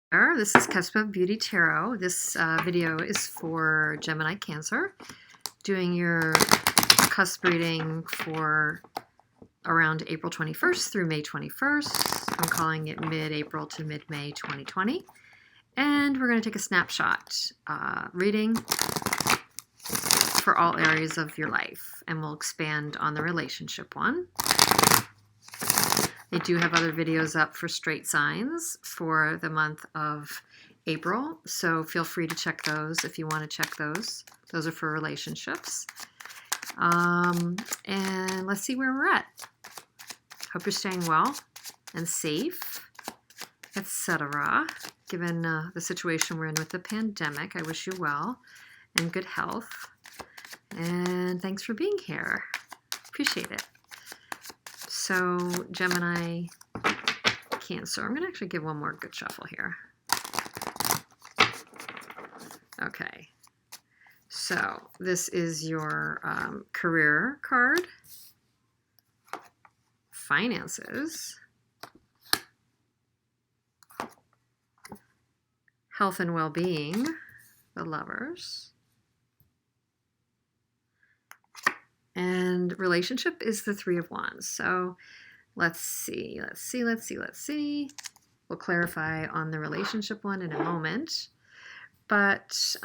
This is Cusp of Beauty Tarot. This video is for Gemini Cancer, doing your cusp reading for around April 21st through May 21st. I'm calling it mid-April to mid-May 2020. And we're going to take a snapshot reading for all areas of your life, and we'll expand on the relationship one. I do have other videos up for straight signs for the month of April, so feel free to check those if you want to check those. Those are for relationships. And let's see where we're at. Hope you're staying well and safe, etc. Given the situation we're in with the pandemic, I wish you well and good health. And thanks for being here. Appreciate it. So, Gemini, Cancer. I'm going to actually give one more good shuffle here. Okay. So, this is your career card, finances, health and well-being, the Lovers, and relationship is the Three of Wands. So let's see. We'll clarify on the relationship one in a moment. But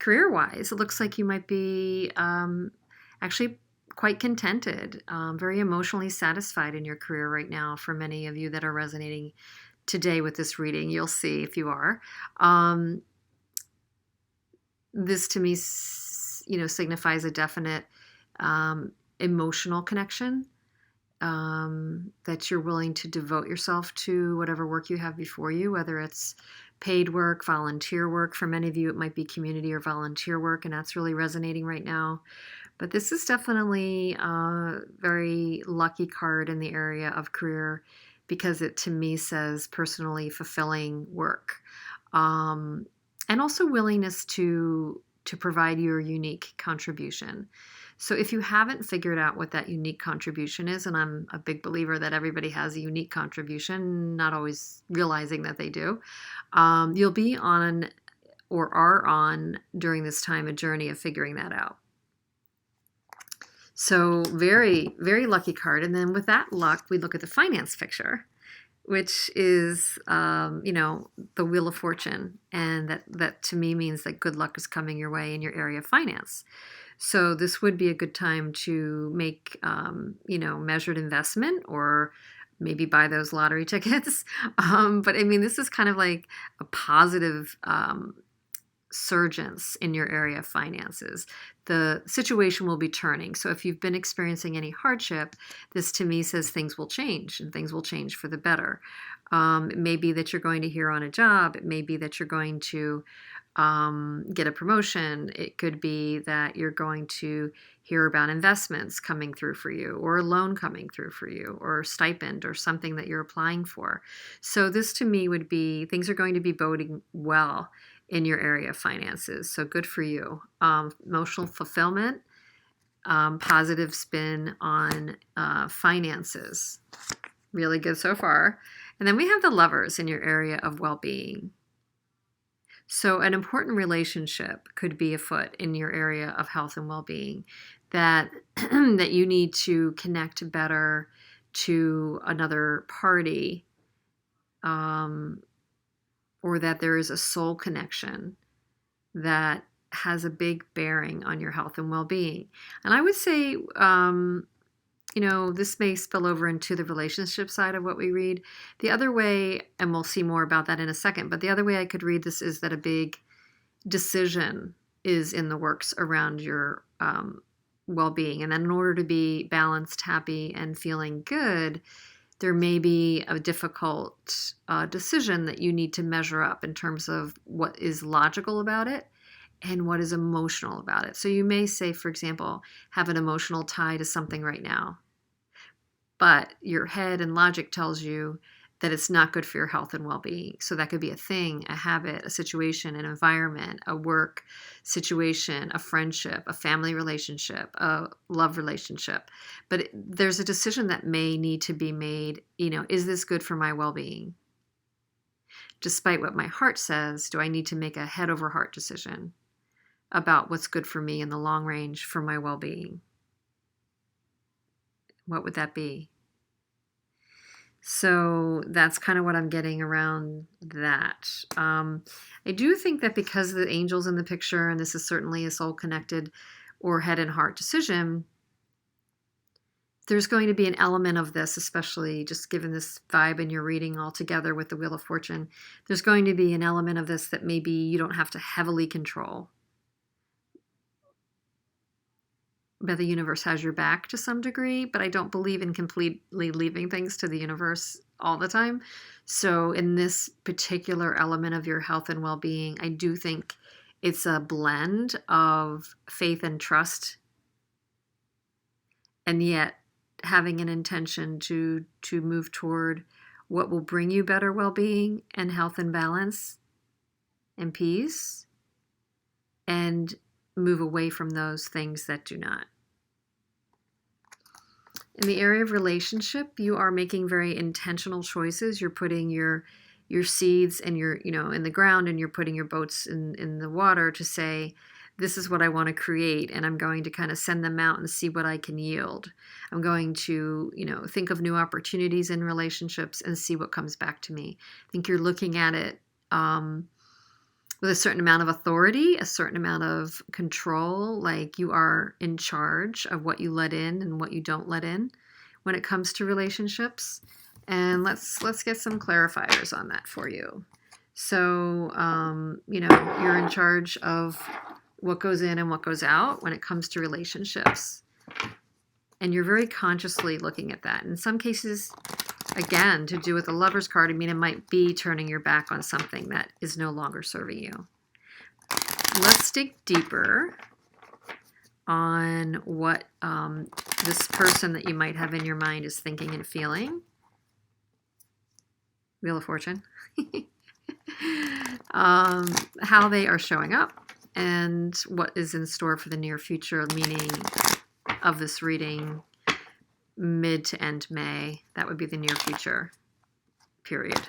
career-wise, it looks like you might be actually quite contented, very emotionally satisfied in your career right now. For many of you that are resonating today with this reading, you'll see if you are. This to me signifies a definite emotional connection, that you're willing to devote yourself to whatever work you have before you, whether it's paid work, volunteer work. For many of you, it might be community or volunteer work, and that's really resonating right now. But this is definitely a very lucky card in the area of career, because it to me says personally fulfilling work, and also willingness to provide your unique contribution. So if you haven't figured out what that unique contribution is, and I'm a big believer that everybody has a unique contribution, not always realizing that they do, you'll be on or are on during this time a journey of figuring that out. So very, very lucky card. And then with that luck, we look at the finance picture, which is, the Wheel of Fortune. And that to me means that good luck is coming your way in your area of finance. So this would be a good time to make, measured investment, or maybe buy those lottery tickets. But I mean, this is kind of like a positive surgence in your area of finances. The situation will be turning. So if you've been experiencing any hardship, this to me says things will change, and things will change for the better. It may be that you're going to hear on a job. It may be that you're going to get a promotion. It could be that you're going to hear about investments coming through for you, or a loan coming through for you, or a stipend, or something that you're applying for. So this to me would be, things are going to be boding well in your area of finances. So good for you. Emotional fulfillment, positive spin on finances. Really good so far. And then we have the Lovers in your area of well-being. So an important relationship could be afoot in your area of health and well-being, that that you need to connect better to another party, or that there is a soul connection that has a big bearing on your health and well-being. And I would say, this may spill over into the relationship side of what we read. The other way, and we'll see more about that in a second, but the other way I could read this is that a big decision is in the works around your well-being. And then in order to be balanced, happy, and feeling good, there may be a difficult decision that you need to measure up in terms of what is logical about it and what is emotional about it. So you may say, for example, have an emotional tie to something right now, but your head and logic tells you that it's not good for your health and well-being. So that could be a thing, a habit, a situation, an environment, a work situation, a friendship, a family relationship, a love relationship. But there's a decision that may need to be made, is this good for my well-being? despite what my heart says, do I need to make a head over heart decision about what's good for me in the long range for my well-being? What would that be? So that's kind of what I'm getting around that. I do think that because the angel's in the picture, and this is certainly a soul-connected or head and heart decision, there's going to be an element of this, especially just given this vibe in your reading altogether with the Wheel of Fortune, there's going to be an element of this that maybe you don't have to heavily control. But the universe has your back to some degree, but I don't believe in completely leaving things to the universe all the time. So in this particular element of your health and well-being, I do think it's a blend of faith and trust, and yet having an intention to move toward what will bring you better well-being and health and balance and peace, and move away from those things that do not. In the area of relationship, you are making very intentional choices. You're putting your seeds and your, in the ground, and you're putting your boats in the water to say, this is what I want to create, and I'm going to kind of send them out and see what I can yield. I'm going to, think of new opportunities in relationships and see what comes back to me. I think you're looking at it with a certain amount of authority, a certain amount of control, like you are in charge of what you let in and what you don't let in when it comes to relationships. And let's get some clarifiers on that for you. So, you're in charge of what goes in and what goes out when it comes to relationships. And you're very consciously looking at that. In some cases, again, to do with the Lover's card, it might be turning your back on something that is no longer serving you. Let's dig deeper on what this person that you might have in your mind is thinking and feeling. Wheel of Fortune. How they are showing up and what is in store for the near future, meaning of this reading, mid to end May. That would be the near future period.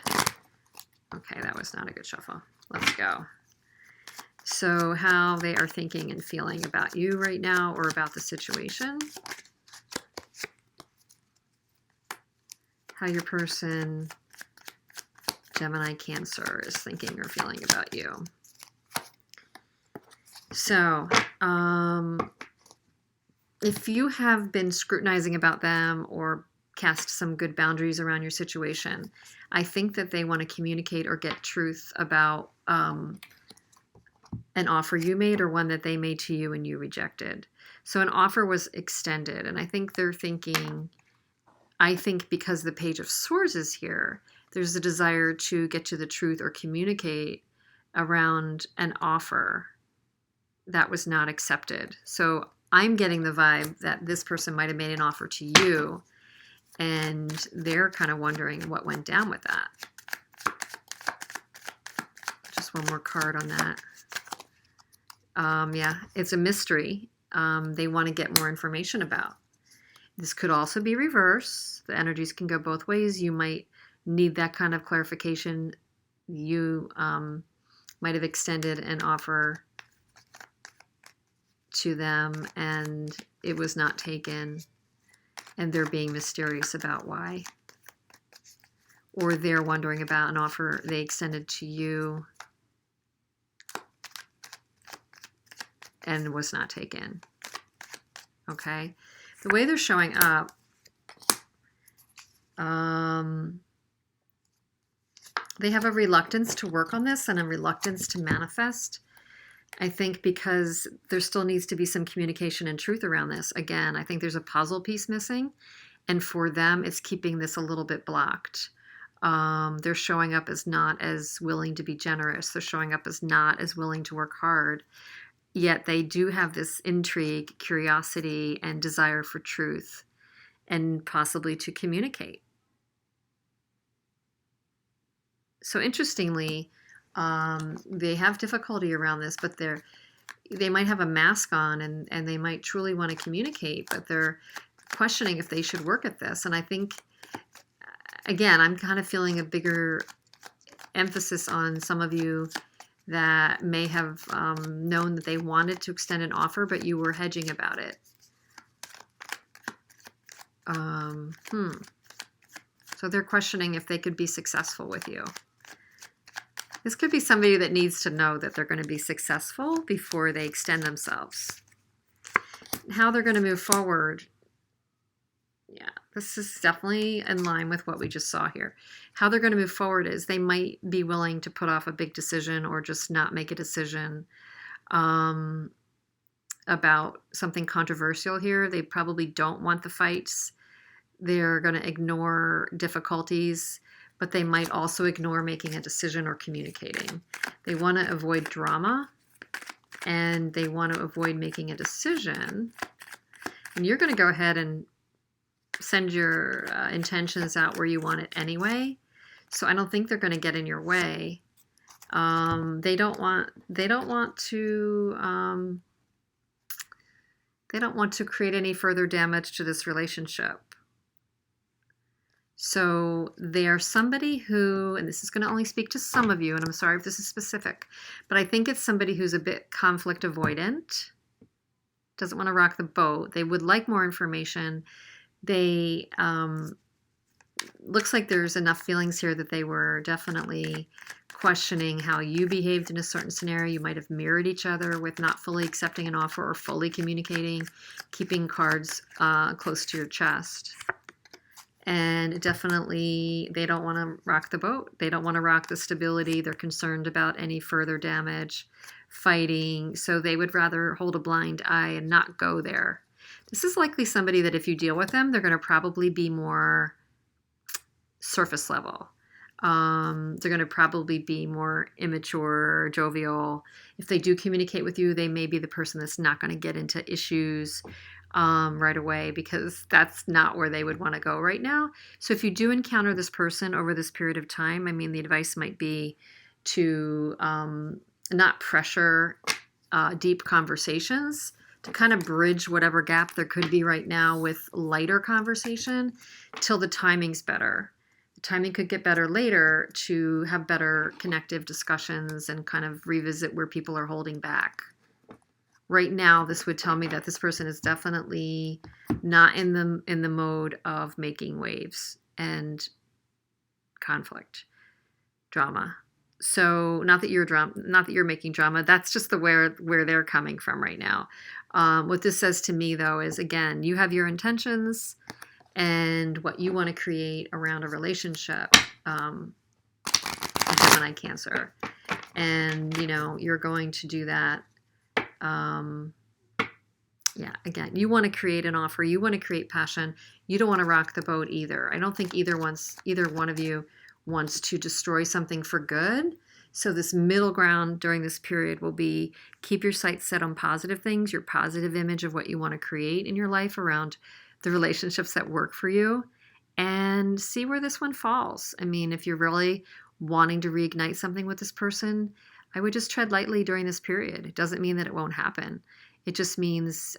Okay, that was not a good shuffle. Let's go. So how they are thinking and feeling about you right now, or about the situation. How your person, Gemini, Cancer, is thinking or feeling about you. So, if you have been scrutinizing about them or cast some good boundaries around your situation, I think that they want to communicate or get truth about an offer you made or one that they made to you and you rejected. So an offer was extended, and I think they're thinking, because the Page of Swords is here, there's a desire to get to the truth or communicate around an offer that was not accepted. So I'm getting the vibe that this person might have made an offer to you, and they're kind of wondering what went down with that. Just one more card on that. Yeah, it's a mystery. They want to get more information about. This could also be reverse. The energies can go both ways. You might need that kind of clarification. You might have extended an offer to them and it was not taken, and they're being mysterious about why. Or they're wondering about an offer they extended to you and was not taken. Okay? The way they're showing up, they have a reluctance to work on this and a reluctance to manifest. I think because there still needs to be some communication and truth around this. Again, I think there's a puzzle piece missing, and for them, it's keeping this a little bit blocked. They're showing up as not as willing to be generous. They're showing up as not as willing to work hard. Yet they do have this intrigue, curiosity, and desire for truth, and possibly to communicate. So interestingly, they have difficulty around this, but they might have a mask on and they might truly want to communicate, but they're questioning if they should work at this. And I think, again, I'm kind of feeling a bigger emphasis on some of you that may have known that they wanted to extend an offer, but you were hedging about it. So they're questioning if they could be successful with you. This could be somebody that needs to know that they're going to be successful before they extend themselves. How they're going to move forward. Yeah, this is definitely in line with what we just saw here. How they're going to move forward is they might be willing to put off a big decision or just not make a decision about something controversial here. They probably don't want the fights. They're going to ignore difficulties, but they might also ignore making a decision or communicating. They want to avoid drama, and they want to avoid making a decision. And you're going to go ahead and send your intentions out where you want it anyway. So I don't think they're going to get in your way. They don't want to create any further damage to this relationship. So they are somebody who, and this is going to only speak to some of you, and I'm sorry if this is specific, but I think it's somebody who's a bit conflict avoidant, doesn't want to rock the boat. They would like more information. They, looks like there's enough feelings here that they were definitely questioning how you behaved in a certain scenario. You might have mirrored each other with not fully accepting an offer or fully communicating, keeping cards close to your chest. And definitely, they don't want to rock the boat. They don't want to rock the stability. They're concerned about any further damage, fighting. So they would rather hold a blind eye and not go there. This is likely somebody that if you deal with them, they're going to probably be more surface level. They're going to probably be more immature, jovial. If they do communicate with you, they may be the person that's not going to get into issues right away, because that's not where they would want to go right now. So if you do encounter this person over this period of time, I mean, the advice might be to not pressure deep conversations, to kind of bridge whatever gap there could be right now with lighter conversation till the timing's better. The timing could get better later to have better connective discussions and kind of revisit where people are holding back. Right now, this would tell me that this person is definitely not in the mode of making waves and conflict, drama. So not that you're making drama. That's just where they're coming from right now. What this says to me, though, is again, you have your intentions and what you want to create around a relationship. Gemini, Cancer, and you're going to do that. Yeah, again, you want to create an offer. You want to create passion. You don't want to rock the boat either. I don't think either one of you wants to destroy something for good. So this middle ground during this period will be keep your sights set on positive things, your positive image of what you want to create in your life around the relationships that work for you, and see where this one falls. I mean, if you're really wanting to reignite something with this person, I would just tread lightly during this period. It doesn't mean that it won't happen. It just means,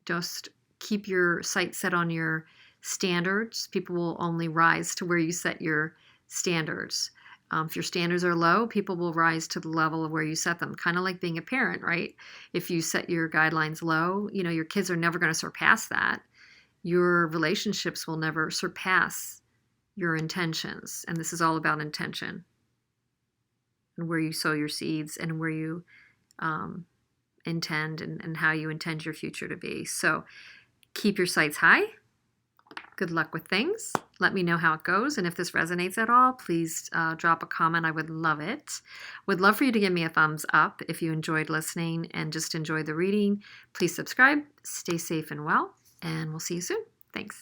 just keep your sights set on your standards. People will only rise to where you set your standards. If your standards are low, people will rise to the level of where you set them. Kind of like being a parent, right? If you set your guidelines low, your kids are never going to surpass that. Your relationships will never surpass your intentions. And this is all about intention. And where you sow your seeds and where you intend and how you intend your future to be. So keep your sights high. Good luck with things. Let me know how it goes. And if this resonates at all, please drop a comment. I would love it. Would love for you to give me a thumbs up if you enjoyed listening and just enjoyed the reading. Please subscribe. Stay safe and well. And we'll see you soon. Thanks.